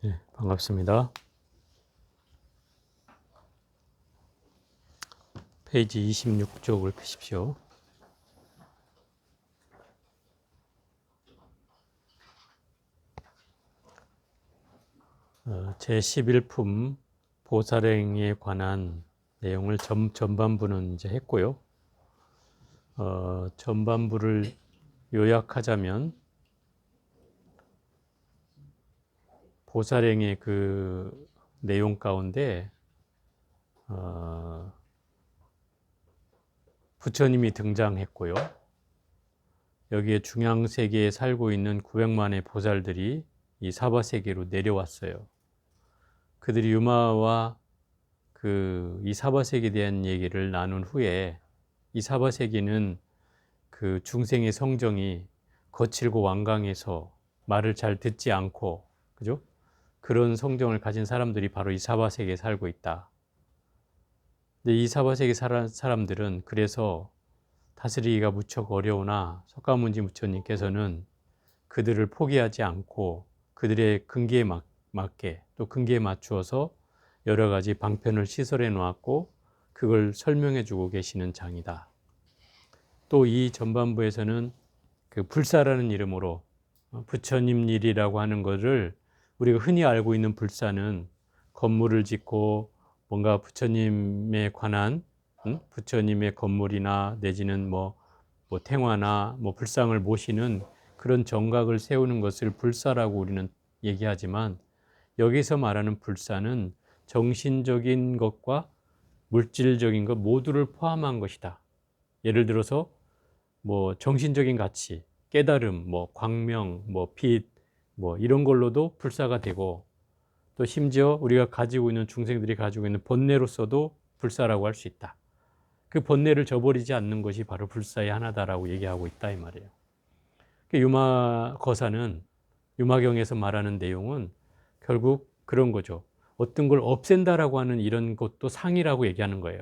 네, 반갑습니다. 페이지 26쪽을 펴십시오. 제11품 보살행에 관한 내용을 전반부는 이제 했고요. 전반부를 요약하자면 보살행의 그 내용 가운데 부처님이 등장했고요. 여기에 중앙세계에 살고 있는 900만의 보살들이 이 사바세계로 내려왔어요. 그들이 유마와 이 사바세계에 대한 얘기를 나눈 후에 이 사바세계는 그 중생의 성정이 거칠고 완강해서 말을 잘 듣지 않고, 그죠? 그런 성정을 가진 사람들이 바로 이 사바세계에 살고 있다. 근데 이 사바세계 사람들은 그래서 다스리기가 무척 어려우나 석가모니 부처님께서는 그들을 포기하지 않고 그들의 근기에 맞게 또 근기에 맞추어서 여러 가지 방편을 시설해 놓았고 그걸 설명해 주고 계시는 장이다. 또 이 전반부에서는 그 불사라는 이름으로 부처님 일이라고 하는 것을 우리가 흔히 알고 있는 불사는 건물을 짓고 뭔가 부처님에 관한 부처님의 건물이나 내지는 뭐 탱화나 불상을 모시는 그런 정각을 세우는 것을 불사라고 우리는 얘기하지만 여기서 말하는 불사는 정신적인 것과 물질적인 것 모두를 포함한 것이다. 예를 들어서 정신적인 가치, 깨달음, 광명, 빛, 이런 걸로도 불사가 되고 또 심지어 우리가 가지고 있는 중생들이 가지고 있는 번뇌로서도 불사라고 할 수 있다. 그 번뇌를 저버리지 않는 것이 바로 불사의 하나다라고 얘기하고 있다 이 말이에요. 유마거사는 유마경에서 말하는 내용은 결국 그런 거죠. 어떤 걸 없앤다라고 하는 이런 것도 상이라고 얘기하는 거예요.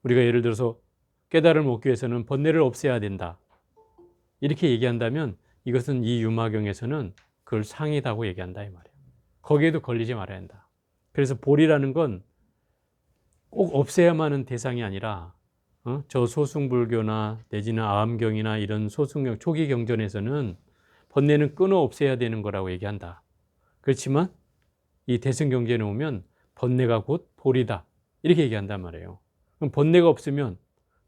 우리가 예를 들어서 깨달음을 얻기 위해서는 번뇌를 없애야 된다. 이렇게 얘기한다면 이것은 이 유마경에서는 그걸 상이라고 얘기한다 이 말이에요. 거기에도 걸리지 말아야 한다. 그래서 볼이라는 건 꼭 없애야만 하는 대상이 아니라 저 소승불교나 내지는 아함경이나 이런 소승경 초기 경전에서는 번뇌는 끊어 없애야 되는 거라고 얘기한다. 그렇지만 이 대승경전에 오면 번뇌가 곧 볼이다 이렇게 얘기한단 말이에요. 그럼 번뇌가 없으면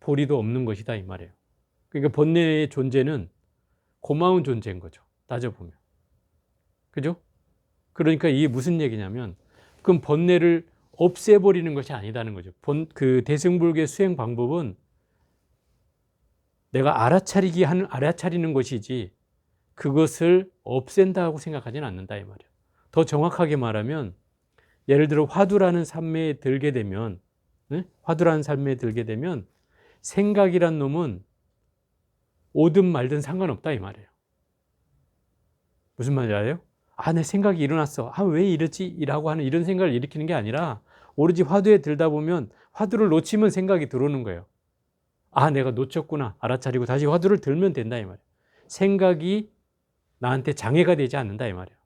볼이도 없는 것이다 이 말이에요. 그러니까 번뇌의 존재는 고마운 존재인 거죠. 따져보면. 그죠? 그러니까 이게 무슨 얘기냐면 그럼 번뇌를 없애버리는 것이 아니다는 거죠. 그 대승불교의 수행 방법은 내가 알아차리는 것이지 그것을 없앤다고 생각하지는 않는다 이 말이에요. 더 정확하게 말하면 예를 들어 화두라는 삶에 들게 되면 화두라는 삶에 들게 되면 생각이란 놈은 오든 말든 상관없다 이 말이에요. 무슨 말인지 알아요? 내 생각이 일어났어. 왜 이러지? 라고 하는 이런 생각을 일으키는 게 아니라 오로지 화두에 들다 보면 화두를 놓치면 생각이 들어오는 거예요. 내가 놓쳤구나. 알아차리고 다시 화두를 들면 된다 이 말이에요. 생각이 나한테 장애가 되지 않는다 이 말이에요.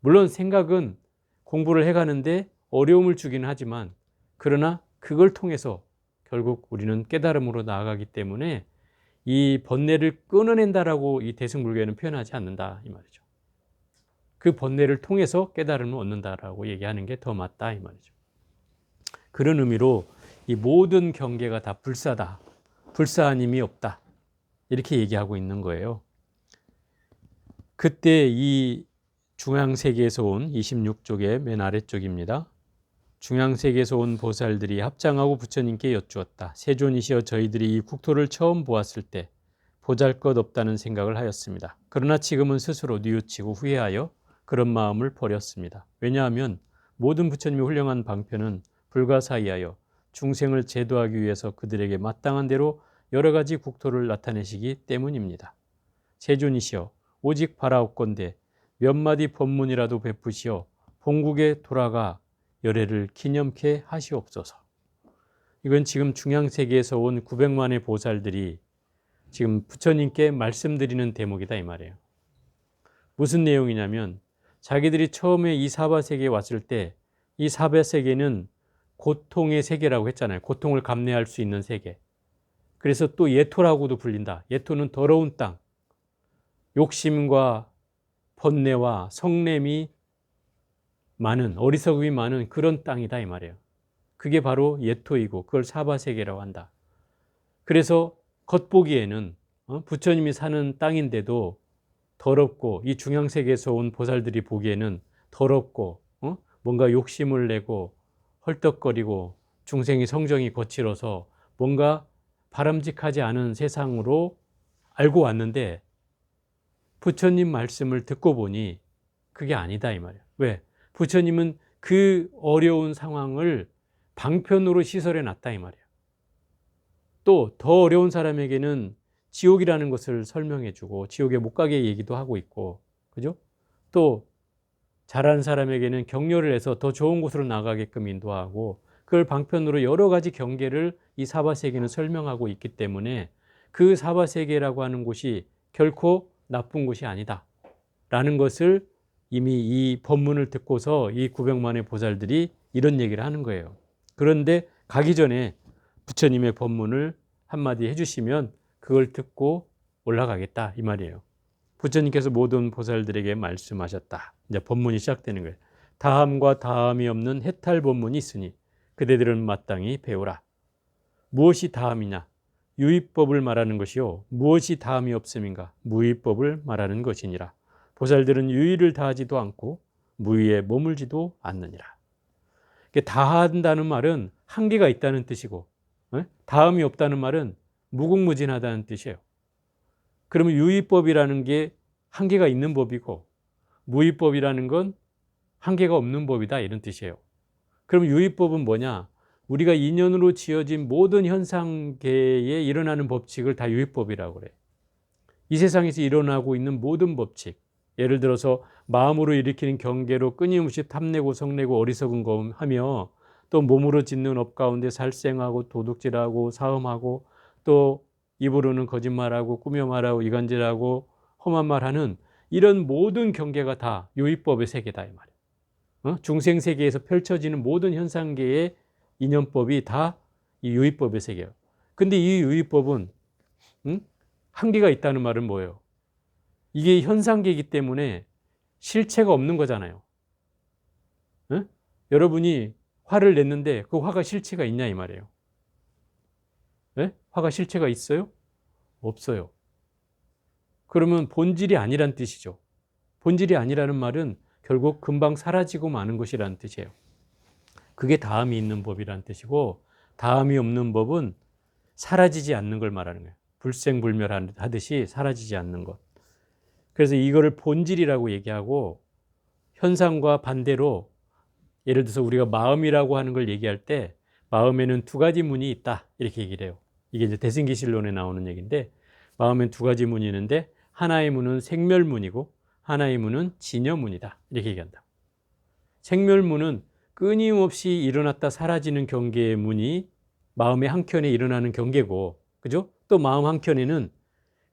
물론 생각은 공부를 해가는데 어려움을 주기는 하지만 그러나 그걸 통해서 결국 우리는 깨달음으로 나아가기 때문에 이 번뇌를 끊어낸다라고 이 대승불교에는 표현하지 않는다 이 말이죠. 그 번뇌를 통해서 깨달음을 얻는다라고 얘기하는 게 더 맞다 이 말이죠. 그런 의미로 이 모든 경계가 다 불사다. 불사함이 없다. 이렇게 얘기하고 있는 거예요. 그때 이 중앙세계에서 온 26쪽의 맨 아래쪽입니다. 중앙세계에서 온 보살들이 합장하고 부처님께 여쭈었다. 세존이시여 저희들이 이 국토를 처음 보았을 때 보잘것없다는 생각을 하였습니다. 그러나 지금은 스스로 뉘우치고 후회하여 그런 마음을 버렸습니다. 왜냐하면 모든 부처님의 훌륭한 방편은 불가사의하여 중생을 제도하기 위해서 그들에게 마땅한 대로 여러 가지 국토를 나타내시기 때문입니다. 세존이시여 오직 바라옵건대 몇 마디 법문이라도 베푸시어 본국에 돌아가 열애를 기념케 하시옵소서. 이건 지금 중앙세계에서 온 900만의 보살들이 지금 부처님께 말씀드리는 대목이다 이 말이에요. 무슨 내용이냐면 자기들이 처음에 이 사바세계에 왔을 때 이 사바세계는 고통의 세계라고 했잖아요. 고통을 감내할 수 있는 세계. 그래서 또 예토라고도 불린다. 예토는 더러운 땅, 욕심과 번뇌와 성냄이 많은, 어리석음이 많은 그런 땅이다 이 말이에요. 그게 바로 예토이고 그걸 사바세계라고 한다. 그래서 겉보기에는 부처님이 사는 땅인데도 더럽고, 이 중앙세계에서 온 보살들이 보기에는 더럽고 뭔가 욕심을 내고 헐떡거리고 중생이 성정이 거칠어서 뭔가 바람직하지 않은 세상으로 알고 왔는데, 부처님 말씀을 듣고 보니 그게 아니다 이 말이에요. 왜? 부처님은 그 어려운 상황을 방편으로 시설해 놨다 이 말이에요. 또 더 어려운 사람에게는 지옥이라는 것을 설명해 주고 지옥에 못 가게 얘기도 하고 있고, 그죠? 또 잘하는 사람에게는 격려를 해서 더 좋은 곳으로 나가게끔 인도하고, 그걸 방편으로 여러 가지 경계를 이 사바세계는 설명하고 있기 때문에 그 사바세계라고 하는 곳이 결코 나쁜 곳이 아니다 라는 것을 이미 이 법문을 듣고서 이 900만의 보살들이 이런 얘기를 하는 거예요. 그런데 가기 전에 부처님의 법문을 한마디 해주시면 그걸 듣고 올라가겠다 이 말이에요. 부처님께서 모든 보살들에게 말씀하셨다. 이제 법문이 시작되는 거예요. 다함과 다함이 없는 해탈 법문이 있으니 그대들은 마땅히 배우라. 무엇이 다함이냐? 유의법을 말하는 것이요. 무엇이 다함이 없음인가? 무의법을 말하는 것이니라. 보살들은 유의를 다하지도 않고 무의에 머물지도 않느니라. 다한다는 말은 한계가 있다는 뜻이고, 다함이 없다는 말은 무궁무진하다는 뜻이에요. 그러면 유의법이라는 게 한계가 있는 법이고, 무의법이라는 건 한계가 없는 법이다 이런 뜻이에요. 그럼 유의법은 뭐냐? 우리가 인연으로 지어진 모든 현상계에 일어나는 법칙을 다 유의법이라고 그래요. 이 세상에서 일어나고 있는 모든 법칙, 예를 들어서 마음으로 일으키는 경계로 끊임없이 탐내고 성내고 어리석은 거 하며, 또 몸으로 짓는 업 가운데 살생하고 도둑질하고 사음하고, 또 입으로는 거짓말하고 꾸며 말하고 이간질하고 험한 말하는 이런 모든 경계가 다 유의법의 세계다 이 말이에요. 중생 세계에서 펼쳐지는 모든 현상계의 인연법이 다 이 유의법의 세계예요. 근데 이 유의법은 한계가 있다는 말은 뭐예요? 이게 현상계이기 때문에 실체가 없는 거잖아요. 여러분이 화를 냈는데 그 화가 실체가 있냐 이 말이에요. 화가 실체가 있어요? 없어요. 그러면 본질이 아니란 뜻이죠. 본질이 아니라는 말은 결국 금방 사라지고 마는 것이라는 뜻이에요. 그게 다함이 있는 법이라는 뜻이고, 다함이 없는 법은 사라지지 않는 걸 말하는 거예요. 불생불멸하듯이 사라지지 않는 것. 그래서 이거를 본질이라고 얘기하고, 현상과 반대로 예를 들어서 우리가 마음이라고 하는 걸 얘기할 때 마음에는 두 가지 문이 있다 이렇게 얘기를 해요. 이게 이제 대승기실론에 나오는 얘기인데, 마음엔 두 가지 문이 있는데 하나의 문은 생멸문이고 하나의 문은 진여문이다 이렇게 얘기한다. 생멸문은 끊임없이 일어났다 사라지는 경계의 문이 마음의 한켠에 일어나는 경계고, 그죠? 또 마음 한켠에는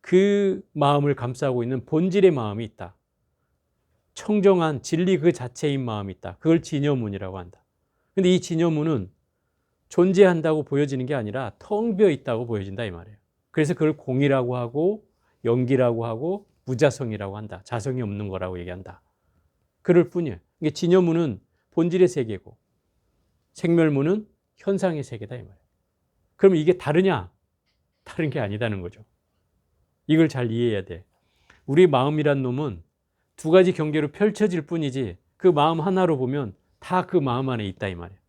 그 마음을 감싸고 있는 본질의 마음이 있다. 청정한 진리 그 자체인 마음이 있다. 그걸 진여문이라고 한다. 근데 이 진여문은 존재한다고 보여지는 게 아니라 텅 비어 있다고 보여진다 이 말이에요. 그래서 그걸 공이라고 하고 영기라고 하고 무자성이라고 한다. 자성이 없는 거라고 얘기한다. 그럴 뿐이에요. 이게 진여문은 본질의 세계고 생멸문은 현상의 세계다 이 말이에요. 그럼 이게 다르냐? 다른 게 아니다는 거죠. 이걸 잘 이해해야 돼. 우리 마음이란 놈은 두 가지 경계로 펼쳐질 뿐이지 그 마음 하나로 보면 다 그 마음 안에 있다 이 말이에요.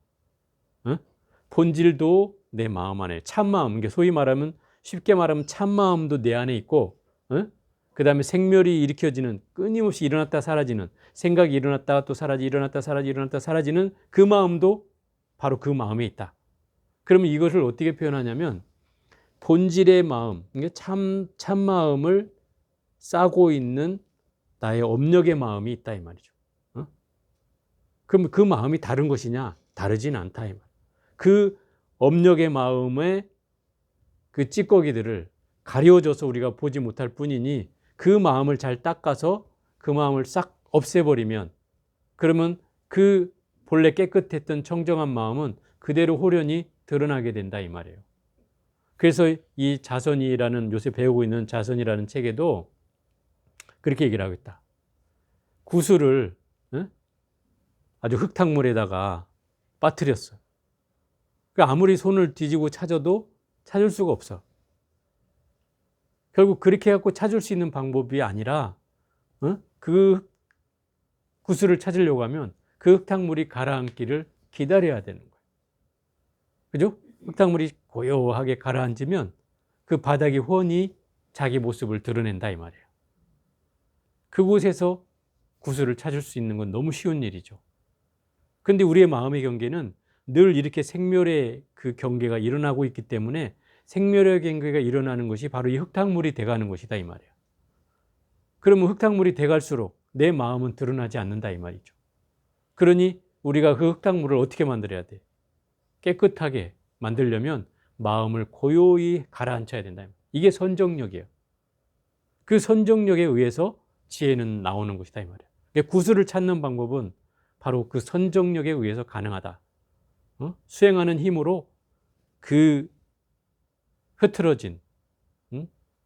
본질도 내 마음 안에, 참마음, 소위 말하면 쉽게 말하면 참마음도 내 안에 있고, 그 다음에 생멸이 일으켜지는, 끊임없이 일어났다 사라지는, 생각이 일어났다가 또 사라지, 일어났다 사라지, 일어났다 사라지는 그 마음도 바로 그 마음에 있다. 그러면 이것을 어떻게 표현하냐면 본질의 마음, 참마음을 싸고 있는 나의 업력의 마음이 있다 이 말이죠. 그럼 그 마음이 다른 것이냐? 다르진 않다 이 말. 그 업력의 마음의 그 찌꺼기들을 가려워져서 우리가 보지 못할 뿐이니 그 마음을 잘 닦아서 그 마음을 싹 없애버리면, 그러면 그 본래 깨끗했던 청정한 마음은 그대로 홀연히 드러나게 된다 이 말이에요. 그래서 이 자선이라는, 요새 배우고 있는 자선이라는 책에도 그렇게 얘기를 하고 있다. 구슬을 아주 흙탕물에다가 빠뜨렸어. 아무리 손을 뒤지고 찾아도 찾을 수가 없어. 결국 그렇게 해갖고 찾을 수 있는 방법이 아니라 그 구슬을 찾으려고 하면 그 흙탕물이 가라앉기를 기다려야 되는 거예요. 그죠? 흙탕물이 고요하게 가라앉으면 그 바닥이 훤히 자기 모습을 드러낸다 이 말이에요. 그곳에서 구슬을 찾을 수 있는 건 너무 쉬운 일이죠. 그런데 우리의 마음의 경계는 늘 이렇게 생멸의 그 경계가 일어나고 있기 때문에 생멸의 경계가 일어나는 것이 바로 이 흙탕물이 돼가는 것이다 이 말이에요. 그러면 흙탕물이 돼갈수록 내 마음은 드러나지 않는다 이 말이죠. 그러니 우리가 그 흙탕물을 어떻게 만들어야 돼? 깨끗하게 만들려면 마음을 고요히 가라앉혀야 된다. 이게 선정력이에요. 그 선정력에 의해서 지혜는 나오는 것이다 이 말이에요. 구슬을 찾는 방법은 바로 그 선정력에 의해서 가능하다. 수행하는 힘으로 그 흐트러진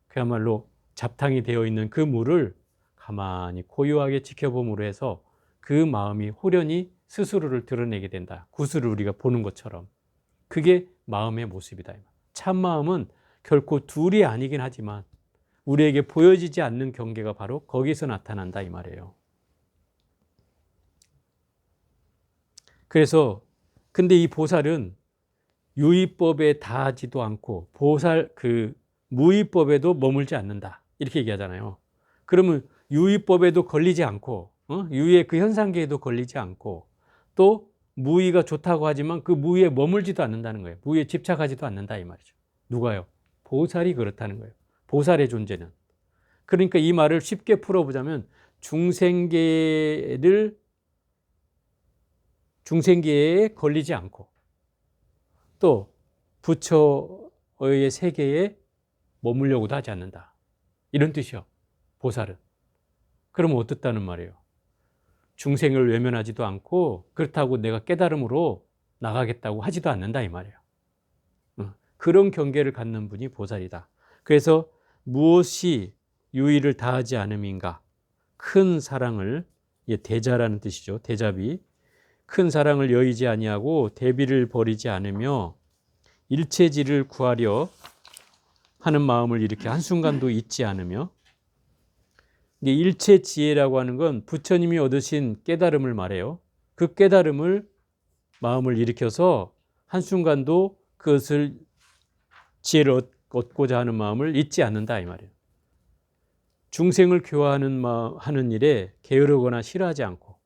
그야말로 잡탕이 되어 있는 그 물을 가만히 고요하게 지켜봄으로 해서 그 마음이 홀연히 스스로를 드러내게 된다. 구슬을 우리가 보는 것처럼. 그게 마음의 모습이다. 참 마음은 결코 둘이 아니긴 하지만 우리에게 보여지지 않는 경계가 바로 거기서 나타난다 이 말이에요. 그래서 근데 이 보살은 유의법에 다하지도 않고 보살 그 무의법에도 머물지 않는다 이렇게 얘기하잖아요. 그러면 유의법에도 걸리지 않고 유의의 그 현상계에도 걸리지 않고 또 무의가 좋다고 하지만 그 무의에 머물지도 않는다는 거예요. 무의에 집착하지도 않는다 이 말이죠. 누가요? 보살이 그렇다는 거예요. 보살의 존재는. 그러니까 이 말을 쉽게 풀어보자면 중생계에 걸리지 않고 또 부처의 세계에 머물려고도 하지 않는다. 이런 뜻이요. 보살은. 그러면 어떻다는 말이에요? 중생을 외면하지도 않고 그렇다고 내가 깨달음으로 나가겠다고 하지도 않는다 이 말이에요. 그런 경계를 갖는 분이 보살이다. 그래서 무엇이 유의를 다하지 않음인가? 큰 사랑을, 대자라는 뜻이죠. 대자비. 큰 사랑을 여의지 아니하고 대비를 버리지 않으며 일체지를 구하려 하는 마음을 이렇게 한순간도 잊지 않으며, 일체지혜라고 하는 건 부처님이 얻으신 깨달음을 말해요. 그 깨달음을 마음을 일으켜서 한순간도 그것을 지혜를 얻고자 하는 마음을 잊지 않는다 이 말이에요. 중생을 교화하는 일에 게으르거나 싫어하지 않고,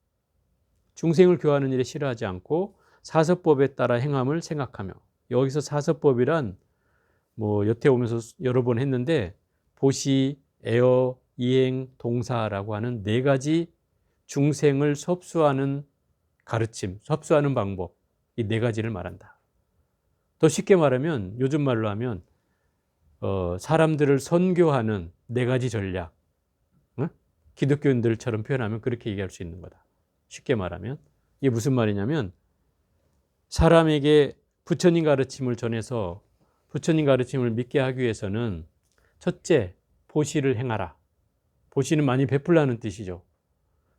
중생을 교화하는 일에 싫어하지 않고 사서법에 따라 행함을 생각하며, 여기서 사서법이란 여태 오면서 여러 번 했는데 보시, 애어, 이행, 동사라고 하는 네 가지 중생을 섭수하는 가르침, 섭수하는 방법, 이 네 가지를 말한다. 더 쉽게 말하면 요즘 말로 하면 사람들을 선교하는 네 가지 전략, 기독교인들처럼 표현하면 그렇게 얘기할 수 있는 거다. 쉽게 말하면 이게 무슨 말이냐면 사람에게 부처님 가르침을 전해서 부처님 가르침을 믿게 하기 위해서는 첫째, 보시를 행하라. 보시는 많이 베풀라는 뜻이죠.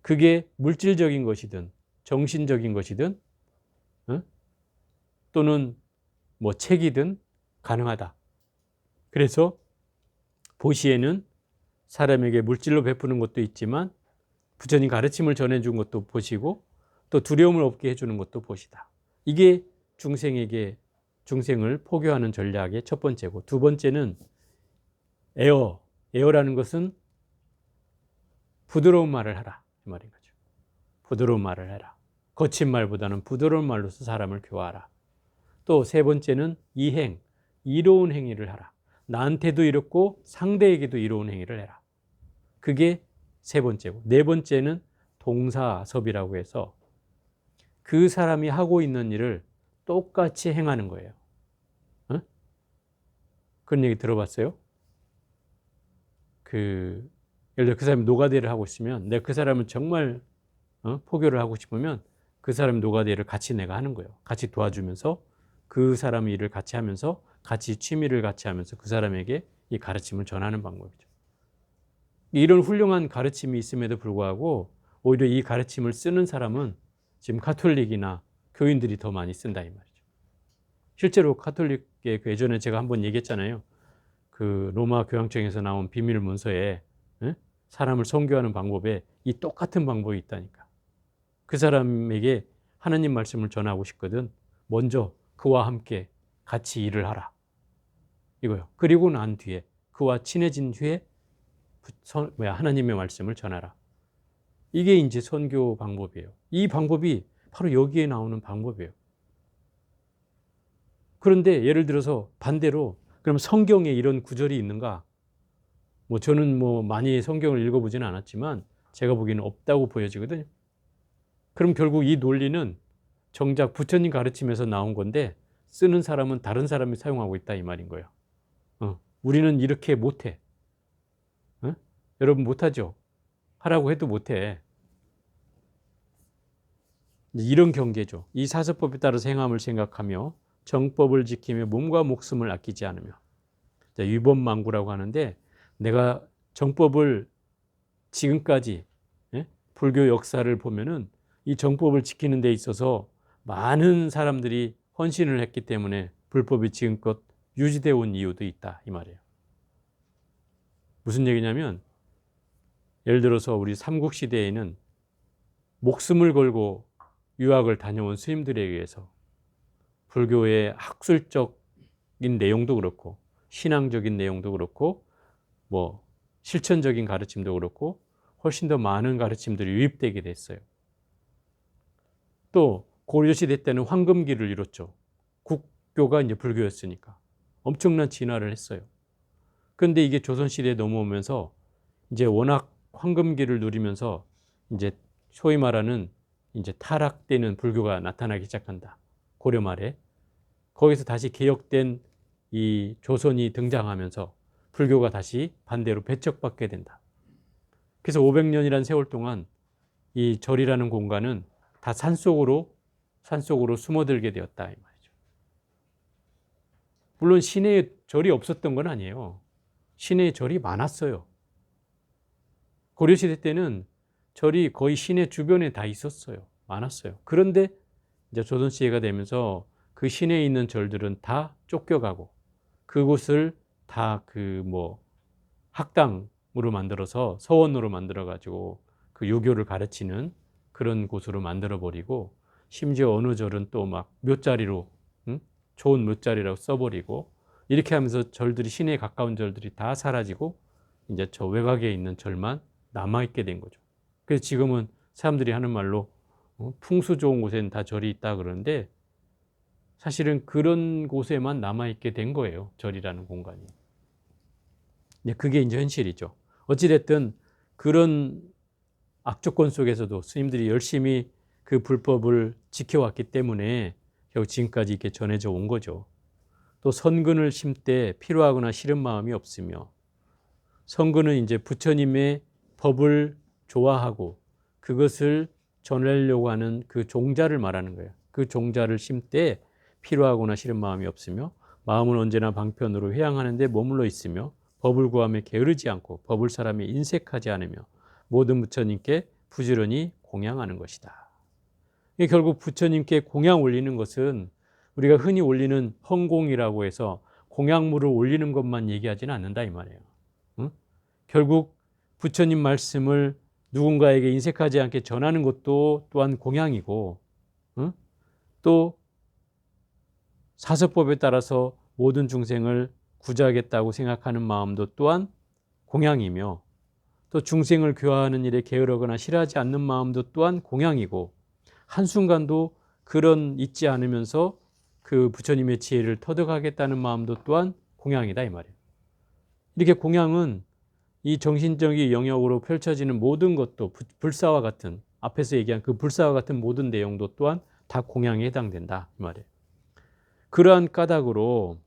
그게 물질적인 것이든 정신적인 것이든 또는 책이든 가능하다. 그래서 보시에는 사람에게 물질로 베푸는 것도 있지만 부처님 가르침을 전해준 것도 보시고 또 두려움을 없게 해주는 것도 보시다. 이게 중생을 포교하는 전략의 첫 번째고, 두 번째는 에어라는 것은 부드러운 말을 하라 이 말인 거죠. 부드러운 말을 해라. 거친 말보다는 부드러운 말로서 사람을 교화하라. 또 세 번째는 이행, 이로운 행위를 하라. 나한테도 이롭고 상대에게도 이로운 행위를 해라. 그게 세 번째고, 네 번째는 동사섭이라고 해서 그 사람이 하고 있는 일을 똑같이 행하는 거예요. 그런 얘기 들어봤어요? 예를 들어 그 사람이 노가다를 하고 있으면 내가 그 사람을 정말 포교를 하고 싶으면 그 사람 노가다를 같이 내가 하는 거예요. 같이 도와주면서 그 사람 일을 같이 하면서 같이 취미를 같이 하면서 그 사람에게 이 가르침을 전하는 방법이죠. 이런 훌륭한 가르침이 있음에도 불구하고 오히려 이 가르침을 쓰는 사람은 지금 가톨릭이나 교인들이 더 많이 쓴다 이 말이죠. 실제로 가톨릭의 그 예전에 제가 한번 얘기했잖아요. 그 로마 교황청에서 나온 비밀 문서에 사람을 선교하는 방법에 이 똑같은 방법이 있다니까. 그 사람에게 하나님 말씀을 전하고 싶거든. 먼저 그와 함께 같이 일을 하라. 이거요. 그리고 난 뒤에 그와 친해진 뒤에 하나님의 말씀을 전하라. 이게 이제 선교 방법이에요. 이 방법이 바로 여기에 나오는 방법이에요. 그런데 예를 들어서 반대로 그럼 성경에 이런 구절이 있는가? 저는 많이 성경을 읽어보지는 않았지만 제가 보기에는 없다고 보여지거든요. 그럼 결국 이 논리는 정작 부처님 가르침에서 나온 건데 쓰는 사람은 다른 사람이 사용하고 있다 이 말인 거예요. 우리는 이렇게 못해. 여러분 못하죠? 하라고 해도 못해. 이런 경계죠. 이 사서법에 따라서 행함을 생각하며 정법을 지키며 몸과 목숨을 아끼지 않으며 위법망구라고 하는데 내가 정법을 지금까지 불교 역사를 보면은 이 정법을 지키는 데 있어서 많은 사람들이 헌신을 했기 때문에 불법이 지금껏 유지되어 온 이유도 있다 이 말이에요. 무슨 얘기냐면 예를 들어서 우리 삼국시대에는 목숨을 걸고 유학을 다녀온 스님들에 의해서 불교의 학술적인 내용도 그렇고 신앙적인 내용도 그렇고 실천적인 가르침도 그렇고 훨씬 더 많은 가르침들이 유입되게 됐어요. 또 고려시대 때는 황금기를 이뤘죠. 국교가 이제 불교였으니까 엄청난 진화를 했어요. 그런데 이게 조선시대에 넘어오면서 이제 워낙 황금기를 누리면서 이제 소위 말하는 이제 타락되는 불교가 나타나기 시작한다. 고려 말에 거기서 다시 개혁된 이 조선이 등장하면서 불교가 다시 반대로 배척받게 된다. 그래서 500년이라는 세월 동안 이 절이라는 공간은 다 산속으로 숨어들게 되었다 이 말이죠. 물론 시내에 절이 없었던 건 아니에요. 시내에 절이 많았어요. 고려시대 때는 절이 거의 시내 주변에 다 있었어요. 많았어요. 그런데 이제 조선시대가 되면서 그 시내에 있는 절들은 다 쫓겨가고 그곳을 다 학당으로 만들어서 서원으로 만들어가지고 그 유교를 가르치는 그런 곳으로 만들어버리고 심지어 어느 절은 또 막 묘자리로 좋은 묘자리라고 써버리고 이렇게 하면서 절들이 시내에 가까운 절들이 다 사라지고 이제 저 외곽에 있는 절만 남아있게 된 거죠. 그래서 지금은 사람들이 하는 말로 풍수 좋은 곳에는 다 절이 있다 그러는데 사실은 그런 곳에만 남아있게 된 거예요. 절이라는 공간이. 그게 이제 현실이죠. 어찌됐든 그런 악조건 속에서도 스님들이 열심히 그 불법을 지켜왔기 때문에 결국 지금까지 이렇게 전해져 온 거죠. 또 선근을 심때 필요하거나 싫은 마음이 없으며 선근은 이제 부처님의 법을 좋아하고 그것을 전하려고 하는 그 종자를 말하는 거예요. 그 종자를 심때 필요하거나 싫은 마음이 없으며 마음은 언제나 방편으로 회양하는 데 머물러 있으며 법을 구하며 게으르지 않고 법을 사람이 인색하지 않으며 모든 부처님께 부지런히 공양하는 것이다. 결국 부처님께 공양 올리는 것은 우리가 흔히 올리는 헌공이라고 해서 공양물을 올리는 것만 얘기하지는 않는다 이 말이에요. 결국 부처님 말씀을 누군가에게 인색하지 않게 전하는 것도 또한 공양이고 또 사서법에 따라서 모든 중생을 구제하겠다고 생각하는 마음도 또한 공양이며 또 중생을 교화하는 일에 게으르거나 싫어하지 않는 마음도 또한 공양이고 한순간도 그런 잊지 않으면서 그 부처님의 지혜를 터득하겠다는 마음도 또한 공양이다 이 말이에요. 이렇게 공양은 이 정신적인 영역으로 펼쳐지는 모든 것도 불사와 같은 앞에서 얘기한 그 불사와 같은 모든 내용도 또한 다 공양에 해당된다 이 말이에요. 그러한 까닭으로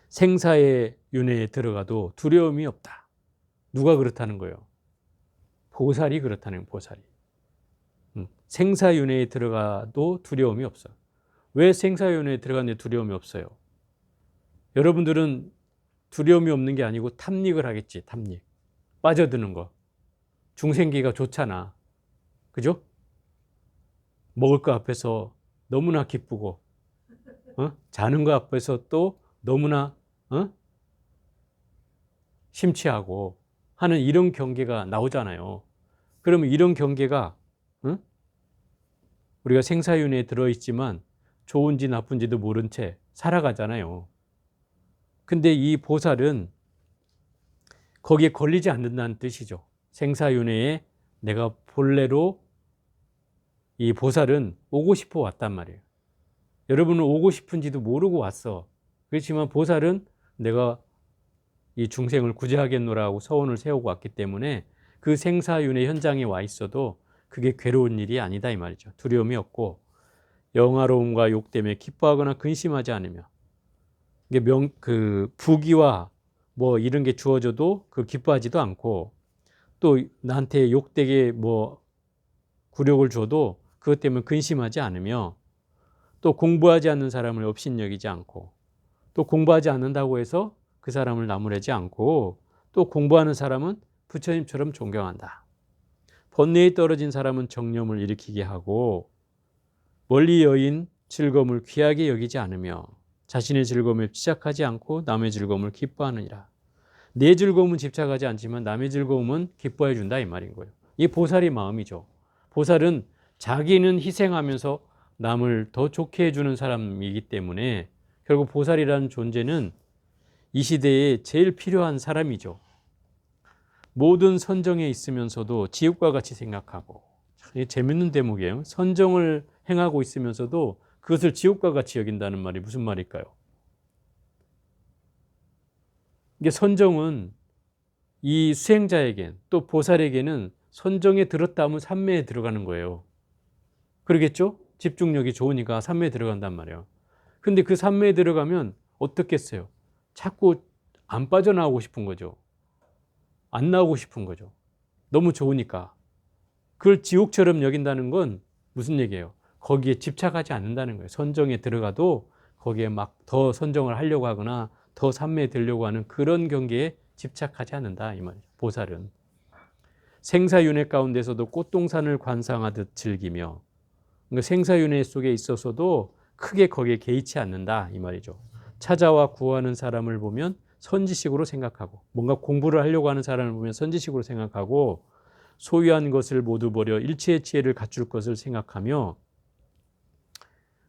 생사의 윤회에 들어가도 두려움이 없다. 누가 그렇다는 거예요? 보살이 그렇다는 거예요. 보살이. 생사윤회에 들어가도 두려움이 없어요. 왜 생사윤회에 들어갔는데 두려움이 없어요? 여러분들은 두려움이 없는 게 아니고 탐닉을 하겠지. 탐닉. 빠져드는 거. 중생기가 좋잖아. 그죠? 먹을 거 앞에서 너무나 기쁘고, 자는 거 앞에서 또 너무나 심취하고 하는 이런 경계가 나오잖아요. 그러면 이런 경계가 우리가 생사윤회에 들어있지만 좋은지 나쁜지도 모른 채 살아가잖아요. 근데 이 보살은 거기에 걸리지 않는다는 뜻이죠. 생사윤회에 내가 본래로 이 보살은 오고 싶어 왔단 말이에요. 여러분은 오고 싶은지도 모르고 왔어. 그렇지만 보살은 내가 이 중생을 구제하겠노라 하고 서원을 세우고 왔기 때문에 그 생사윤회 현장에 와 있어도 그게 괴로운 일이 아니다 이 말이죠. 두려움이 없고 영화로움과 욕 때문에 기뻐하거나 근심하지 않으며 이게 부귀와 뭐 이런 게 주어져도 그 기뻐하지도 않고 또 나한테 욕되게 뭐 굴욕을 줘도 그것 때문에 근심하지 않으며 또 공부하지 않는 사람을 업신여기지 않고 또 공부하지 않는다고 해서 그 사람을 나무라지 않고 또 공부하는 사람은 부처님처럼 존경한다. 번뇌에 떨어진 사람은 정념을 일으키게 하고 멀리 여인 즐거움을 귀하게 여기지 않으며 자신의 즐거움에 집착하지 않고 남의 즐거움을 기뻐하느니라. 내 즐거움은 집착하지 않지만 남의 즐거움은 기뻐해 준다 이 말인 거예요. 이게 보살의 마음이죠. 보살은 자기는 희생하면서 남을 더 좋게 해주는 사람이기 때문에 결국 보살이라는 존재는 이 시대에 제일 필요한 사람이죠. 모든 선정에 있으면서도 지옥과 같이 생각하고, 이게 재밌는 대목이에요. 선정을 행하고 있으면서도 그것을 지옥과 같이 여긴다는 말이 무슨 말일까요? 이게 선정은 이 수행자에겐 또 보살에게는 선정에 들었다 하면 삼매에 들어가는 거예요. 그러겠죠? 집중력이 좋으니까 삼매에 들어간단 말이에요. 근데 그 삼매에 들어가면 어떻겠어요? 자꾸 안 빠져나오고 싶은 거죠. 안 나오고 싶은 거죠. 너무 좋으니까. 그걸 지옥처럼 여긴다는 건 무슨 얘기예요? 거기에 집착하지 않는다는 거예요. 선정에 들어가도 거기에 막 더 선정을 하려고 하거나 더 삼매에 들려고 하는 그런 경계에 집착하지 않는다 이 말이죠. 보살은. 생사윤회 가운데서도 꽃동산을 관상하듯 즐기며 그러니까 생사윤회 속에 있어서도 크게 거기에 개의치 않는다 이 말이죠. 찾아와 구하는 사람을 보면 선지식으로 생각하고 뭔가 공부를 하려고 하는 사람을 보면 선지식으로 생각하고 소유한 것을 모두 버려 일체의 지혜를 갖출 것을 생각하며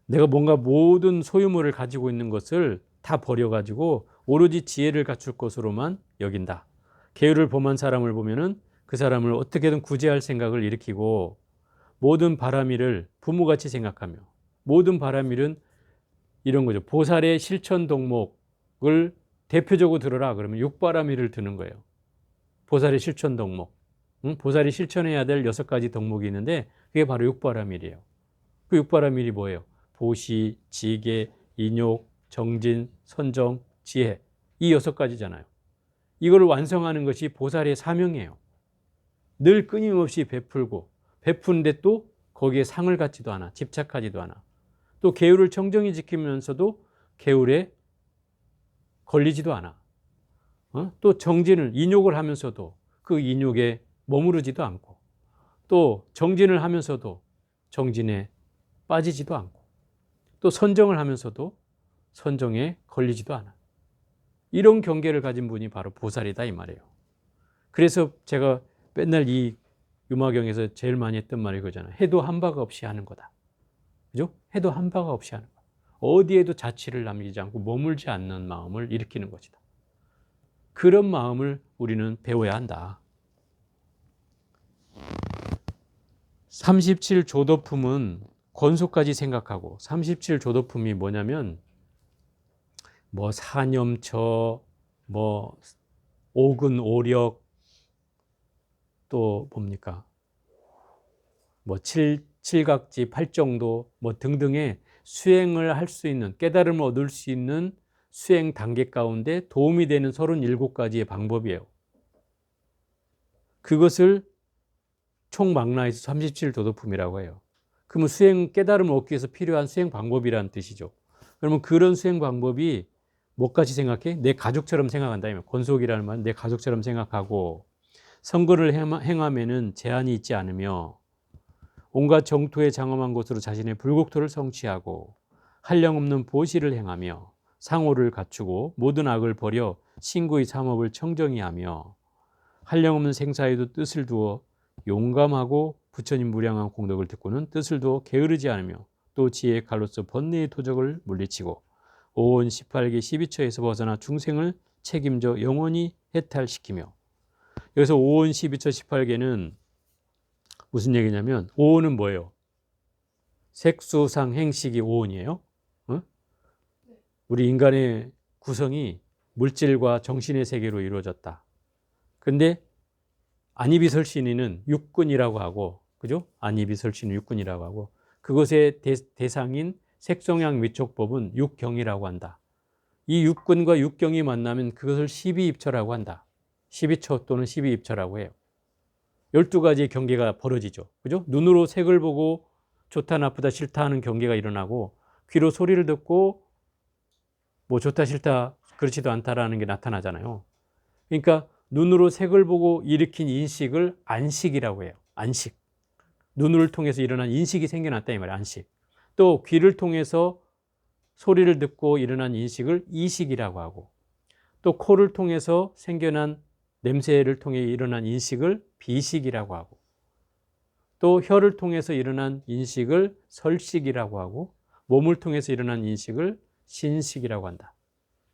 내가 뭔가 모든 소유물을 가지고 있는 것을 다 버려가지고 오로지 지혜를 갖출 것으로만 여긴다. 계율을 범한 사람을 보면은 그 사람을 어떻게든 구제할 생각을 일으키고 모든 바람일을 부모같이 생각하며 모든 바람일은 이런 거죠. 보살의 실천 덕목을 대표적으로 들어라 그러면 육바람일을 드는 거예요. 보살의 실천 덕목. 보살이 실천해야 될 6가지 덕목이 있는데 그게 바로 육바람일이에요. 그 육바람일이 뭐예요? 보시, 지계, 인욕, 정진, 선정, 지혜. 이 6가지잖아요. 이걸 완성하는 것이 보살의 사명이에요. 늘 끊임없이 베풀고 베푸는데 또 거기에 상을 갖지도 않아. 집착하지도 않아. 또 계율을 청정히 지키면서도 계율에 걸리지도 않아. 또 정진을 인욕을 하면서도 그 인욕에 머무르지도 않고 또 정진을 하면서도 정진에 빠지지도 않고 또 선정을 하면서도 선정에 걸리지도 않아. 이런 경계를 가진 분이 바로 보살이다 이 말이에요. 그래서 제가 맨날 이 유마경에서 제일 많이 했던 말이 그거잖아요. 해도 한 바가 없이 하는 거다. 그죠? 해도 한 바가 없이 하는 거. 어디에도 자취를 남기지 않고 머물지 않는 마음을 일으키는 것이다. 그런 마음을 우리는 배워야 한다. 37조도품은 권소까지 생각하고 37조도품이 뭐냐면 뭐 사념처, 뭐 오근오력 또 뭡니까? 뭐 칠각지, 팔정도 뭐 등등의 수행을 할 수 있는 깨달음을 얻을 수 있는 수행 단계 가운데 도움이 되는 37가지의 방법이에요. 그것을 총망라해서 37도덕품이라고 해요. 그러면 깨달음을 얻기 위해서 필요한 수행 방법이라는 뜻이죠. 그러면 그런 수행 방법이 뭐까지 생각해? 내 가족처럼 생각한다. 권속이라는 말은 내 가족처럼 생각하고, 선거를 행하면은 제한이 있지 않으며 온갖 정토에 장엄한 곳으로 자신의 불국토를 성취하고, 한량없는 보시를 행하며 상호를 갖추고 모든 악을 버려 신구의 삼업을 청정히 하며, 한량없는 생사에도 뜻을 두어 용감하고 부처님 무량한 공덕을 듣고는 뜻을 두어 게으르지 않으며, 또 지혜의 칼로서 번뇌의 도적을 물리치고 오온 18계 12처에서 벗어나 중생을 책임져 영원히 해탈시키며. 여기서 오온 12처 18계는 무슨 얘기냐면, 오온은 뭐예요? 색수상 행식이 오온이에요. 어? 우리 인간의 구성이 물질과 정신의 세계로 이루어졌다. 근데 안이비설신이는 육군이라고 하고, 그죠? 안이비설신은 육군이라고 하고, 그것의 대상인 색성양 위촉법은 육경이라고 한다. 이 육군과 육경이 만나면 그것을 12입처라고 한다. 12처 또는 12입처라고 해요. 12가지의 경계가 벌어지죠. 그죠? 눈으로 색을 보고 좋다, 나쁘다, 싫다 하는 경계가 일어나고, 귀로 소리를 듣고 뭐 좋다, 싫다, 그렇지도 않다라는 게 나타나잖아요. 그러니까 눈으로 색을 보고 일으킨 인식을 안식이라고 해요. 안식. 눈을 통해서 일어난 인식이 생겨났다 이 말이에요. 안식. 또 귀를 통해서 소리를 듣고 일어난 인식을 이식이라고 하고, 또 코를 통해서 생겨난 냄새를 통해 일어난 인식을 비식이라고 하고, 또 혀를 통해서 일어난 인식을 설식이라고 하고, 몸을 통해서 일어난 인식을 신식이라고 한다.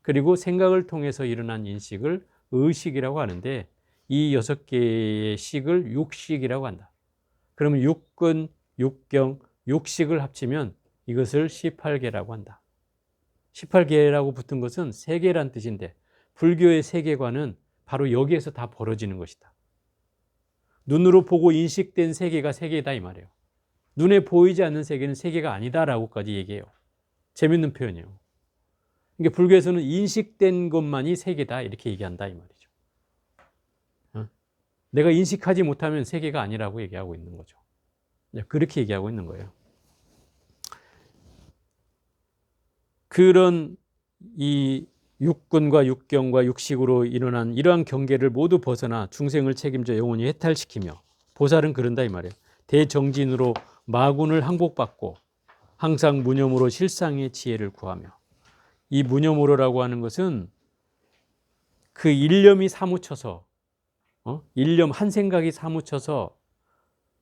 그리고 생각을 통해서 일어난 인식을 의식이라고 하는데, 이 6개의 식을 육식이라고 한다. 그러면 육근, 육경, 육식을 합치면 이것을 18계라고 한다. 18계라고 붙은 것은 세계란 뜻인데, 불교의 세계관은 바로 여기에서 다 벌어지는 것이다. 눈으로 보고 인식된 세계가 세계다 이 말이에요. 눈에 보이지 않는 세계는 세계가 아니다라고까지 얘기해요. 재밌는 표현이에요. 그러니까 불교에서는 인식된 것만이 세계다 이렇게 얘기한다 이 말이죠. 내가 인식하지 못하면 세계가 아니라고 얘기하고 있는 거죠. 그렇게 얘기하고 있는 거예요. 그런 이 육군과 육경과 육식으로 일어난 이러한 경계를 모두 벗어나 중생을 책임져 영원히 해탈시키며, 보살은 그런다 이 말이에요. 대정진으로 마군을 항복받고 항상 무념으로 실상의 지혜를 구하며. 이 무념으로라고 하는 것은 그 일념이 사무쳐서, 일념 한 생각이 사무쳐서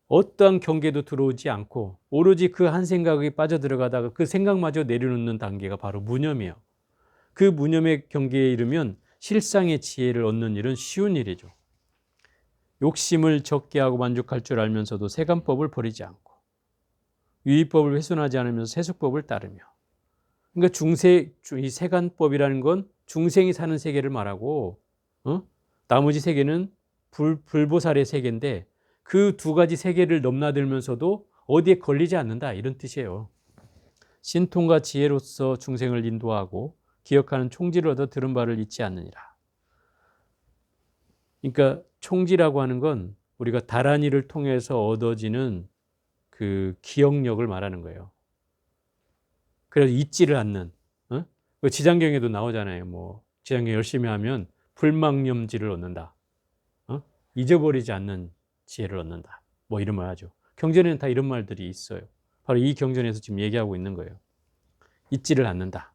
어떠한 경계도 들어오지 않고 오로지 그 한 생각이 빠져들어가다가 그 생각마저 내려놓는 단계가 바로 무념이에요. 그 무념의 경계에 이르면 실상의 지혜를 얻는 일은 쉬운 일이죠. 욕심을 적게 하고 만족할 줄 알면서도 세간법을 버리지 않고, 유의법을 훼손하지 않으면서 세속법을 따르며. 그러니까 이 세간법이라는 건 중생이 사는 세계를 말하고, 나머지 세계는 불보살의 세계인데, 그 두 가지 세계를 넘나들면서도 어디에 걸리지 않는다 이런 뜻이에요. 신통과 지혜로서 중생을 인도하고 기억하는 총지를 얻어 들은 바를 잊지 않느니라. 그러니까 총지라고 하는 건 우리가 다란이를 통해서 얻어지는 그 기억력을 말하는 거예요. 그래서 잊지를 않는. 지장경에도 나오잖아요. 뭐 지장경 열심히 하면 불망념지를 얻는다. 잊어버리지 않는 지혜를 얻는다. 뭐 이런 말 하죠. 경전에는 다 이런 말들이 있어요. 바로 이 경전에서 지금 얘기하고 있는 거예요. 잊지를 않는다.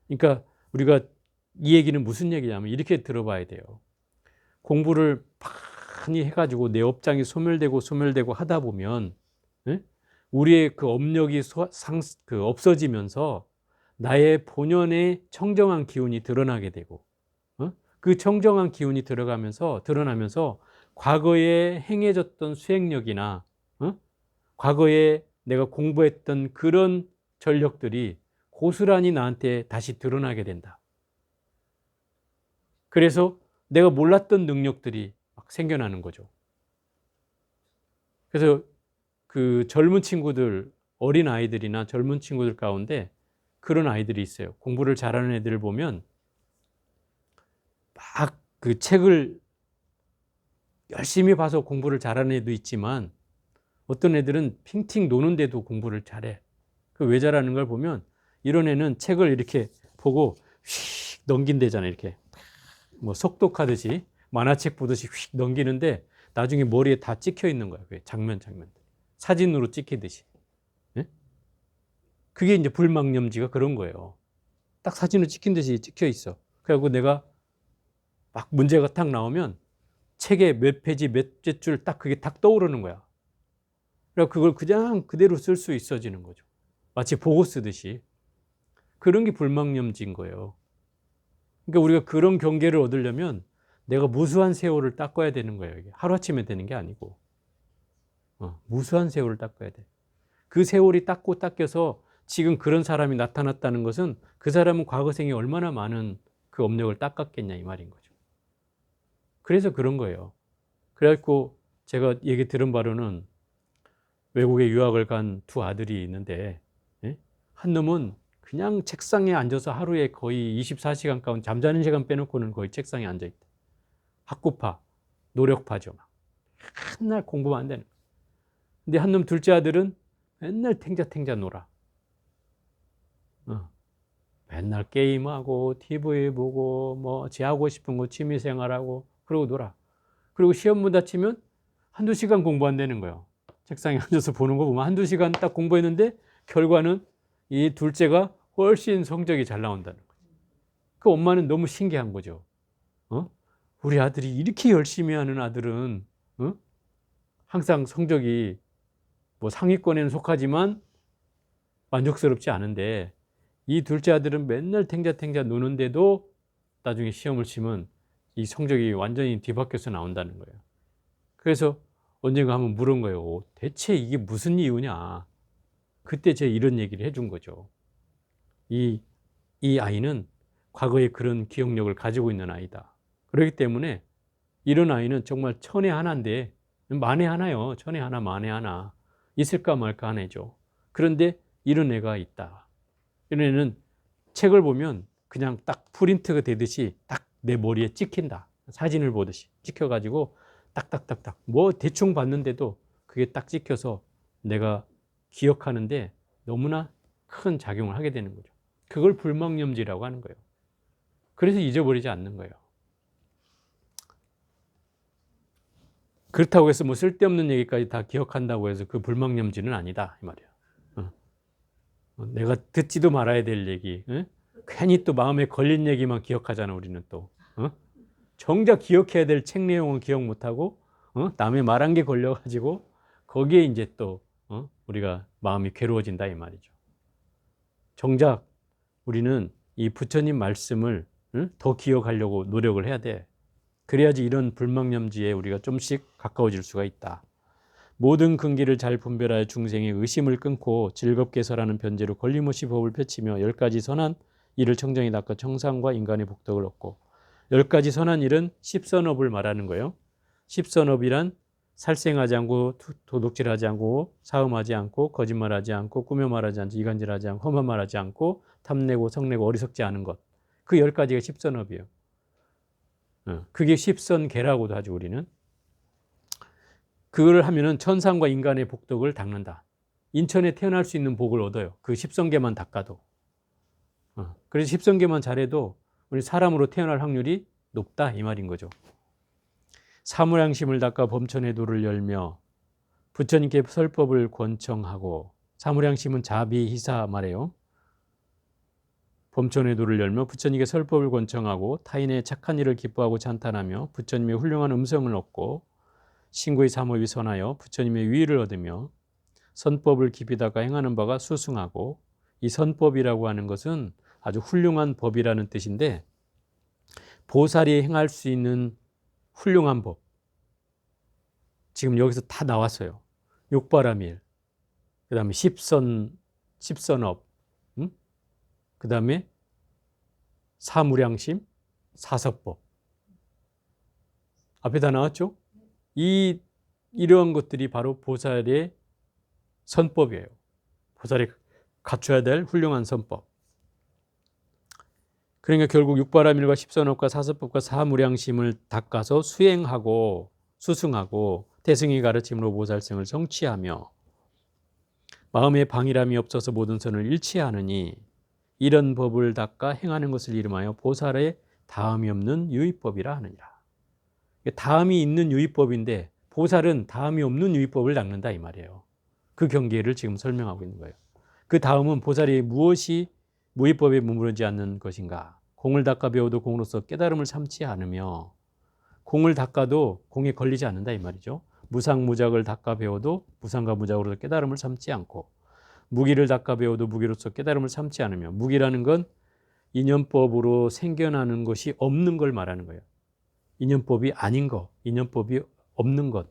그러니까 우리가 이 얘기는 무슨 얘기냐면 이렇게 들어봐야 돼요. 공부를 많이 해가지고 내 업장이 소멸되고 하다 보면, 우리의 그 업력이 없어지면서 나의 본연의 청정한 기운이 드러나게 되고, 그 청정한 기운이 드러나면서 과거에 행해졌던 수행력이나 과거에 내가 공부했던 그런 전력들이 고스란히 나한테 다시 드러나게 된다. 그래서 내가 몰랐던 능력들이 막 생겨나는 거죠. 그래서 그 젊은 친구들, 어린 아이들이나 젊은 친구들 가운데 그런 아이들이 있어요. 공부를 잘하는 애들을 보면 막 그 책을 열심히 봐서 공부를 잘하는 애도 있지만 어떤 애들은 핑팅 노는데도 공부를 잘해. 그 왜 잘하는 걸 보면 이런 애는 책을 이렇게 보고 휙 넘긴대잖아. 이렇게 뭐 속독하듯이 만화책 보듯이 휙 넘기는데 나중에 머리에 다 찍혀 있는 거야. 그게 장면 사진으로 찍히듯이. 예? 그게 이제 불망념지가 그런 거예요. 딱 사진으로 찍힌 듯이 찍혀 있어. 그래갖고 내가 막 문제가 딱 나오면 책에 몇 페이지 몇 줄 딱 그게 딱 떠오르는 거야. 그래서 그걸 그냥 그대로 쓸 수 있어지는 거죠. 마치 보고 쓰듯이. 그런 게 불망념지인 거예요. 그러니까 우리가 그런 경계를 얻으려면 내가 무수한 세월을 닦아야 되는 거예요. 이게 하루아침에 되는 게 아니고. 무수한 세월을 닦아야 돼. 그 세월이 닦여서 지금 그런 사람이 나타났다는 것은 그 사람은 과거생에 얼마나 많은 그 업력을 닦았겠냐 이 말인 거죠. 그래서 그런 거예요. 그래갖고 제가 얘기 들은 바로는 외국에 유학을 간 두 아들이 있는데, 예? 한 놈은 그냥 책상에 앉아서 하루에 거의 24시간 가운데 잠자는 시간 빼놓고는 거의 책상에 앉아있다. 학구파, 노력파죠. 막. 맨날 공부만 안 되는 거예요. 근데 한 놈 둘째 아들은 맨날 탱자탱자 놀아. 맨날 게임하고 TV 보고 뭐 지 하고 싶은 거 취미생활하고 그러고 놀아. 그리고 시험 문 닫히면 한두 시간 공부 안 되는 거예요. 책상에 앉아서 보는 거 보면 한두 시간 딱 공부했는데 결과는 이 둘째가 훨씬 성적이 잘 나온다는 거죠. 그 엄마는 너무 신기한 거죠. 우리 아들이 이렇게 열심히 하는 아들은 항상 성적이 뭐 상위권에는 속하지만 만족스럽지 않은데 이 둘째 아들은 맨날 탱자탱자 노는데도 나중에 시험을 치면 이 성적이 완전히 뒤바뀌어서 나온다는 거예요. 그래서 언젠가 한번 물은 거예요. 대체 이게 무슨 이유냐? 그때 제가 이런 얘기를 해준 거죠. 이 아이는 과거에 그런 기억력을 가지고 있는 아이다. 그렇기 때문에 이런 아이는 정말 천에 하나인데, 만에 하나요. 천에 하나, 만에 하나. 있을까 말까 한 애죠. 그런데 이런 애가 있다. 이런 애는 책을 보면 그냥 딱 프린트가 되듯이 딱 내 머리에 찍힌다. 사진을 보듯이 찍혀가지고 딱딱딱딱 뭐 대충 봤는데도 그게 딱 찍혀서 내가 기억하는데 너무나 큰 작용을 하게 되는 거죠. 그걸 불망념지라고 하는 거예요. 그래서 잊어버리지 않는 거예요. 그렇다고 해서 뭐 쓸데없는 얘기까지 다 기억한다고 해서 그 불망념지는 아니다 이 말이야. 내가 듣지도 말아야 될 얘기, 괜히 또 마음에 걸린 얘기만 기억하잖아 우리는 또. 정작 기억해야 될 책 내용은 기억 못하고 남의 말한 게 걸려가지고 거기에 이제 또 우리가 마음이 괴로워진다 이 말이죠. 정작 우리는 이 부처님 말씀을 더 기억하려고 노력을 해야 돼. 그래야지 이런 불망념지에 우리가 좀씩 가까워질 수가 있다. 모든 근기를 잘 분별하여 중생의 의심을 끊고 즐겁게 설하는 변제로 걸림없이 법을 펼치며 10가지 선한 일을 청정히 닦아 청상과 인간의 복덕을 얻고 10가지 선한 일은 십선업을 말하는 거예요. 십선업이란 살생하지 않고 도둑질하지 않고 사음하지 않고 거짓말하지 않고 꾸며 말하지 않고 이간질하지 않고 험한 말하지 않고 탐내고 성내고 어리석지 않은 것. 그 10가지가 십선업이에요. 그게 십선계라고도 하죠 우리는. 그걸 하면은 천상과 인간의 복덕을 닦는다. 인천에 태어날 수 있는 복을 얻어요. 그 십선계만 닦아도. 그래서 십선계만 잘해도 우리 사람으로 태어날 확률이 높다 이 말인 거죠. 사무량심을 닦아 범천의 도를 열며 부처님께 설법을 권청하고, 사무량심은 자비희사 말이에요. 범천의 도를 열며 부처님께 설법을 권청하고 타인의 착한 일을 기뻐하고 찬탄하며 부처님의 훌륭한 음성을 얻고 신고의 사모입이 선하여 부처님의 위의를 얻으며 선법을 깊이 닦아 행하는 바가 수승하고, 이 선법이라고 하는 것은 아주 훌륭한 법이라는 뜻인데 보살이 행할 수 있는 훌륭한 법 지금 여기서 다 나왔어요. 욕바라밀, 그 다음에 십선업, 그 다음에 사무량심, 사서법 앞에 다 나왔죠? 이러한 것들이 바로 보살의 선법이에요. 보살이 갖춰야 될 훌륭한 선법. 그러니까 결국 육바라밀과 십선업과 사서법과 사무량심을 닦아서 수행하고 수승하고 대승의 가르침으로 보살성을 성취하며 마음에 방이람이 없어서 모든 선을 일치하느니 이런 법을 닦아 행하는 것을 이름하여 보살의 다음이 없는 유의법이라 하느니라. 다음이 있는 유의법인데 보살은 다음이 없는 유의법을 닦는다 이 말이에요. 그 경계를 지금 설명하고 있는 거예요. 그 다음은 보살이 무엇이 무의법에 머무르지 않는 것인가. 공을 닦아 배워도 공으로서 깨달음을 삼지 않으며 공을 닦아도 공에 걸리지 않는다 이 말이죠. 무상무작을 닦아 배워도 무상과 무작으로 깨달음을 삼지 않고 무기를 닦아 배워도 무기로서 깨달음을 삼지 않으며 무기라는 건 인연법으로 생겨나는 것이 없는 걸 말하는 거예요. 인연법이 아닌 것, 인연법이 없는 것.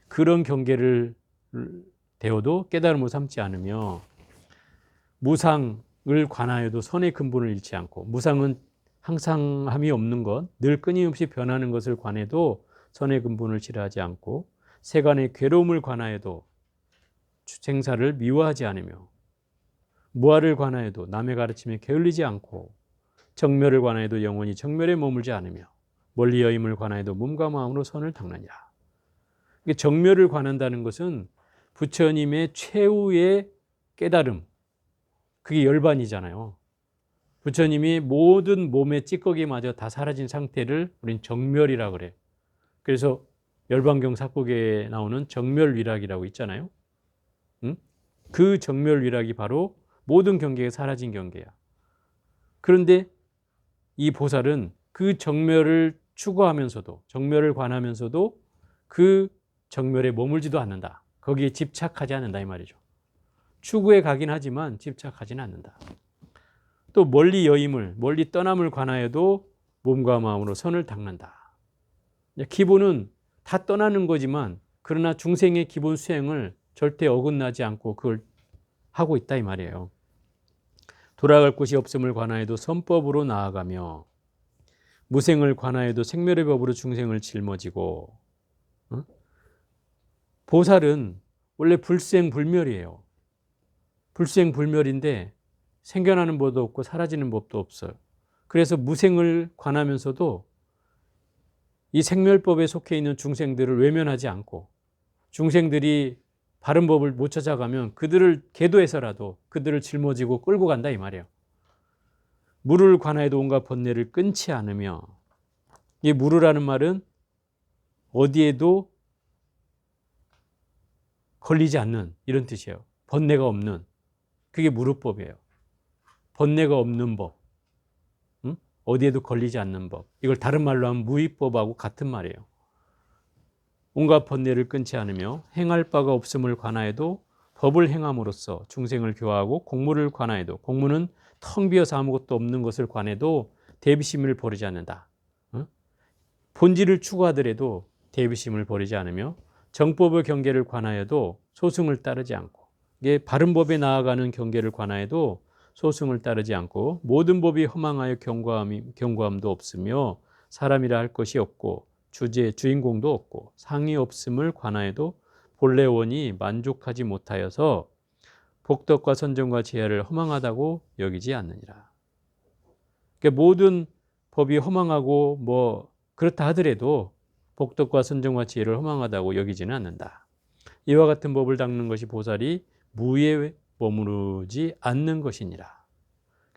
그런 경계를 배워도 깨달음을 삼지 않으며 무상을 관하여도 선의 근본을 잃지 않고 무상은 항상함이 없는 것, 늘 끊임없이 변하는 것을 관해도 선의 근본을 싫어하지 않고 세간의 괴로움을 관하여도 생사를 미워하지 않으며 무아를 관하여도 남의 가르침에 게을리지 않고 정멸을 관하여도 영원히 정멸에 머물지 않으며 멀리 여임을 관하여도 몸과 마음으로 선을 닦느니라. 정멸을 관한다는 것은 부처님의 최후의 깨달음, 그게 열반이잖아요. 부처님이 모든 몸의 찌꺼기마저 다 사라진 상태를 우린 정멸이라 그래. 그래서 열반경 사국에 나오는 정멸위락이라고 있잖아요. 응? 그 정멸위락이 바로 모든 경계가 사라진 경계야. 그런데 이 보살은 그 정멸을 추구하면서도 정멸을 관하면서도 그 정멸에 머물지도 않는다. 거기에 집착하지 않는다 이 말이죠. 추구해 가긴 하지만 집착하지는 않는다. 또 멀리 떠남을 관하여도 몸과 마음으로 선을 닦는다. 기본은 다 떠나는 거지만 그러나 중생의 기본 수행을 절대 어긋나지 않고 그걸 하고 있다 이 말이에요. 돌아갈 곳이 없음을 관하여도 선법으로 나아가며 무생을 관하여도 생멸의 법으로 중생을 짊어지고 보살은 원래 불생불멸이에요. 불생불멸인데 생겨나는 법도 없고 사라지는 법도 없어요. 그래서 무생을 관하면서도 이 생멸법에 속해 있는 중생들을 외면하지 않고 중생들이 바른 법을 못 찾아가면 그들을 계도해서라도 그들을 짊어지고 끌고 간다 이 말이에요. 무를 관하여도 온갖 번뇌를 끊지 않으며 이 무르라는 말은 어디에도 걸리지 않는 이런 뜻이에요. 번뇌가 없는 그게 무르법이에요. 번뇌가 없는 법, 어디에도 걸리지 않는 법. 이걸 다른 말로 하면 무의법하고 같은 말이에요. 온갖 번뇌를 끊지 않으며 행할 바가 없음을 관하여도 법을 행함으로써 중생을 교화하고 공무를 관하여도 공무는 텅 비어서 아무것도 없는 것을 관해도 대비심을 버리지 않는다. 본질을 추구하더라도 대비심을 버리지 않으며 정법의 경계를 관하여도 소승을 따르지 않고 이게 바른 법에 나아가는 경계를 관하여도 소승을 따르지 않고 모든 법이 허망하여 경고함도 없으며 사람이라 할 것이 없고 주인공도 없고 상이 없음을 관하여도 본래 원이 만족하지 못하여서 복덕과 선정과 지혜를 허망하다고 여기지 않느니라. 그러니까 모든 법이 허망하고 뭐 그렇다 하더라도 복덕과 선정과 지혜를 허망하다고 여기지는 않는다. 이와 같은 법을 닦는 것이 보살이 무위에 머무르지 않는 것이니라.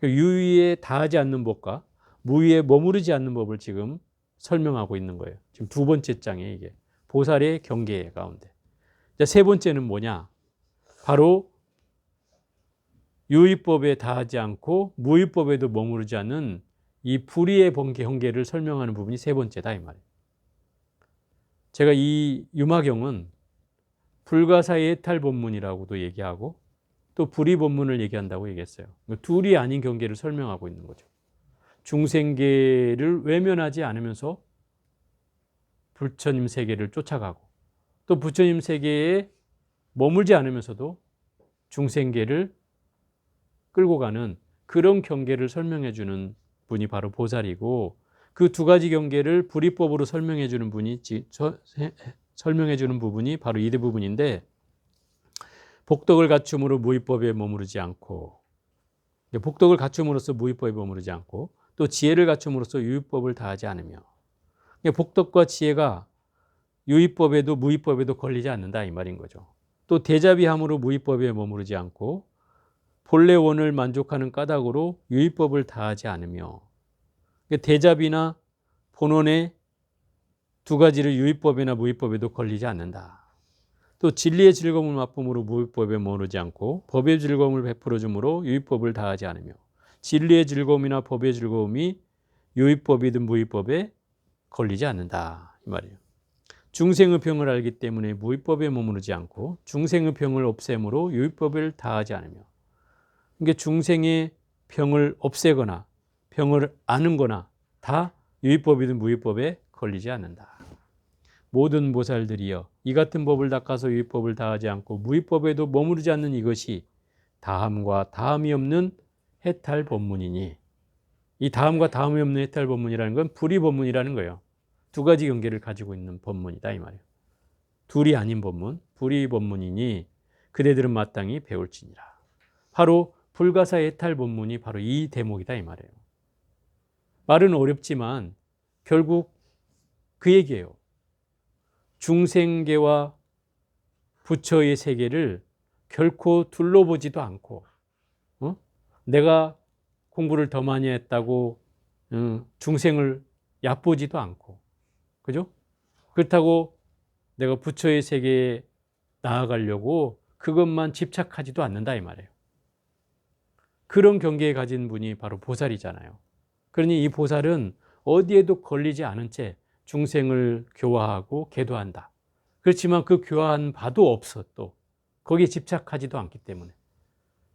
유위에 다하지 않는 법과 무위에 머무르지 않는 법을 지금 설명하고 있는 거예요. 지금 두 번째 장에 이게 보살의 경계 가운데. 세 번째는 뭐냐? 바로 유의법에 다하지 않고 무의법에도 머무르지 않는 이 불의의 경계를 설명하는 부분이 세 번째다 이 말이에요. 제가 이 유마경은 불가사의 해탈 법문이라고도 얘기하고 또 불의 법문을 얘기한다고 얘기했어요. 둘이 아닌 경계를 설명하고 있는 거죠. 중생계를 외면하지 않으면서 부처님 세계를 쫓아가고 또 부처님 세계에 머물지 않으면서도 중생계를 끌고 가는 그런 경계를 설명해 주는 분이 바로 보살이고 그 두 가지 경계를 불의법으로 설명해 주는 부분이 바로 이 부분인데 복덕을 갖춤으로 무의법에 머무르지 않고 복덕을 갖춤으로써 무의법에 머무르지 않고 또 지혜를 갖춤으로써 유의법을 다하지 않으며 복덕과 지혜가 유의법에도 무의법에도 걸리지 않는다 이 말인 거죠. 또 대자비함으로 무의법에 머무르지 않고 본래 원을 만족하는 까닭으로 유의법을 다하지 않으며, 대자비나 본원의 두 가지를 유의법이나 무의법에도 걸리지 않는다. 또 진리의 즐거움을 맛봄으로 무의법에 머무르지 않고 법의 즐거움을 베풀어 주므로 유의법을 다하지 않으며, 진리의 즐거움이나 법의 즐거움이 유의법이든 무의법에 걸리지 않는다 이 말이에요. 중생의 병을 알기 때문에 무의법에 머무르지 않고 중생의 병을 없앰으로 유의법을 다하지 않으며, 그러니까 중생의 병을 없애거나 병을 아는 거나 다 유의법이든 무의법에 걸리지 않는다. 모든 보살들이여 이 같은 법을 닦아서 유의법을 다하지 않고 무의법에도 머무르지 않는 이것이 다함과 다함이 없는 해탈 법문이니, 이 다함과 다함이 없는 해탈 법문이라는 건 불의 법문이라는 거예요. 두 가지 경계를 가지고 있는 법문이다 이 말이에요. 둘이 아닌 법문, 불의 법문이니 그대들은 마땅히 배울지니라. 바로 불가사의 해탈 법문이 바로 이 대목이다 이 말이에요. 말은 어렵지만 결국 그 얘기예요. 중생계와 부처의 세계를 결코 둘러보지도 않고, 내가 공부를 더 많이 했다고 중생을 얕보지도 않고, 그죠? 그렇다고 내가 부처의 세계에 나아가려고 그것만 집착하지도 않는다 이 말이에요. 그런 경계에 가진 분이 바로 보살이잖아요. 그러니 이 보살은 어디에도 걸리지 않은 채 중생을 교화하고 계도한다. 그렇지만 그 교화한 바도 없어, 또 거기에 집착하지도 않기 때문에.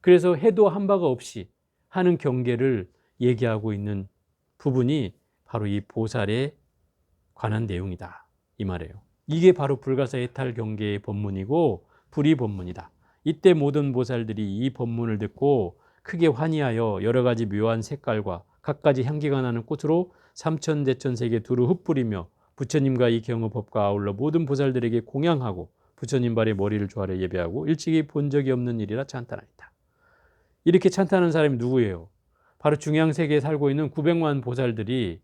그래서 해도 한 바가 없이 하는 경계를 얘기하고 있는 부분이 바로 이 보살에 관한 내용이다 이 말이에요. 이게 바로 불가사 해탈 경계의 법문이고 불의 법문이다. 이때 모든 보살들이 이 법문을 듣고 크게 환희하여 여러 가지 묘한 색깔과 갖가지 향기가 나는 꽃으로 삼천대천세계 두루 흩뿌리며 부처님과 이 경어법과 아울러 모든 보살들에게 공양하고 부처님 발에 머리를 조아려 예배하고 일찍이 본 적이 없는 일이라 찬탄하였다. 이렇게 찬탄하는 사람이 누구예요? 바로 중양세계에 살고 있는 900만 보살들이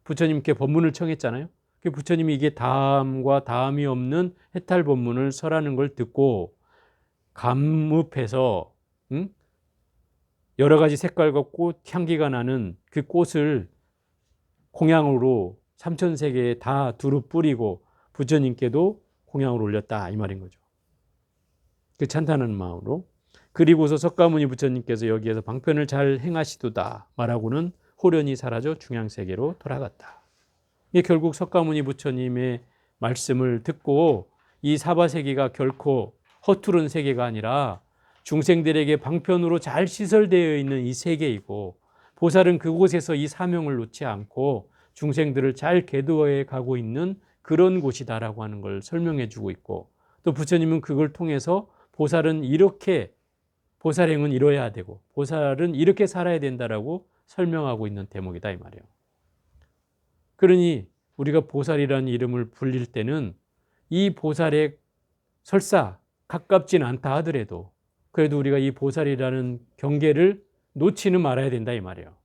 부처님께 법문을 청했잖아요. 부처님이 이게 다함과 다함이 없는 해탈 법문을 설하는 걸 듣고 감흡해서 여러 가지 색깔과 꽃 향기가 나는 그 꽃을 공양으로 삼천세계에 다 두루 뿌리고 부처님께도 공양을 올렸다 이 말인 거죠. 그 찬탄하는 마음으로. 그리고서 석가모니 부처님께서 여기에서 방편을 잘 행하시도다 말하고는 호련히 사라져 중양세계로 돌아갔다. 이게 결국 석가모니 부처님의 말씀을 듣고 이 사바세계가 결코 허투른 세계가 아니라 중생들에게 방편으로 잘 시설되어 있는 이 세계이고, 보살은 그곳에서 이 사명을 놓지 않고 중생들을 잘 계도해 가고 있는 그런 곳이다라고 하는 걸 설명해 주고 있고, 또 부처님은 그걸 통해서 보살은 이렇게, 보살행은 이뤄야 되고 보살은 이렇게 살아야 된다라고 설명하고 있는 대목이다 이 말이에요. 그러니 우리가 보살이라는 이름을 불릴 때는 이 보살에 설사 가깝진 않다 하더라도 그래도 우리가 이 보살이라는 경계를 놓지는 말아야 된다 이 말이에요.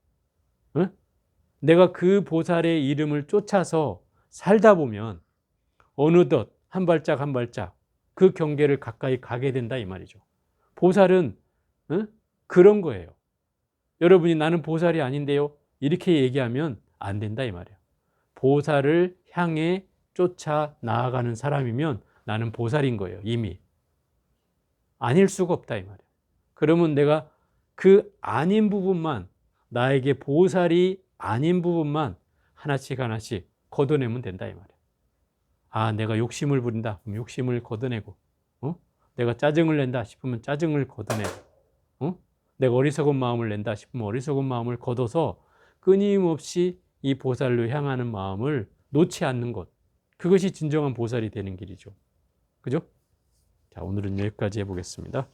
내가 그 보살의 이름을 쫓아서 살다 보면 어느덧 한 발짝 한 발짝 그 경계를 가까이 가게 된다 이 말이죠. 보살은 그런 거예요. 여러분이 나는 보살이 아닌데요 이렇게 얘기하면 안 된다 이 말이에요. 보살을 향해 쫓아 나아가는 사람이면 나는 보살인 거예요. 이미. 아닐 수가 없다 이 말이에요. 그러면 내가 그 아닌 부분만, 나에게 보살이 아닌 부분만 하나씩 하나씩 걷어내면 된다 이 말이에요. 아, 내가 욕심을 부린다. 그럼 욕심을 걷어내고, 내가 짜증을 낸다 싶으면 짜증을 걷어내고, 내가 어리석은 마음을 낸다 싶으면 어리석은 마음을 걷어서 끊임없이 이 보살로 향하는 마음을 놓지 않는 것, 그것이 진정한 보살이 되는 길이죠. 그죠? 자, 오늘은 여기까지 해보겠습니다.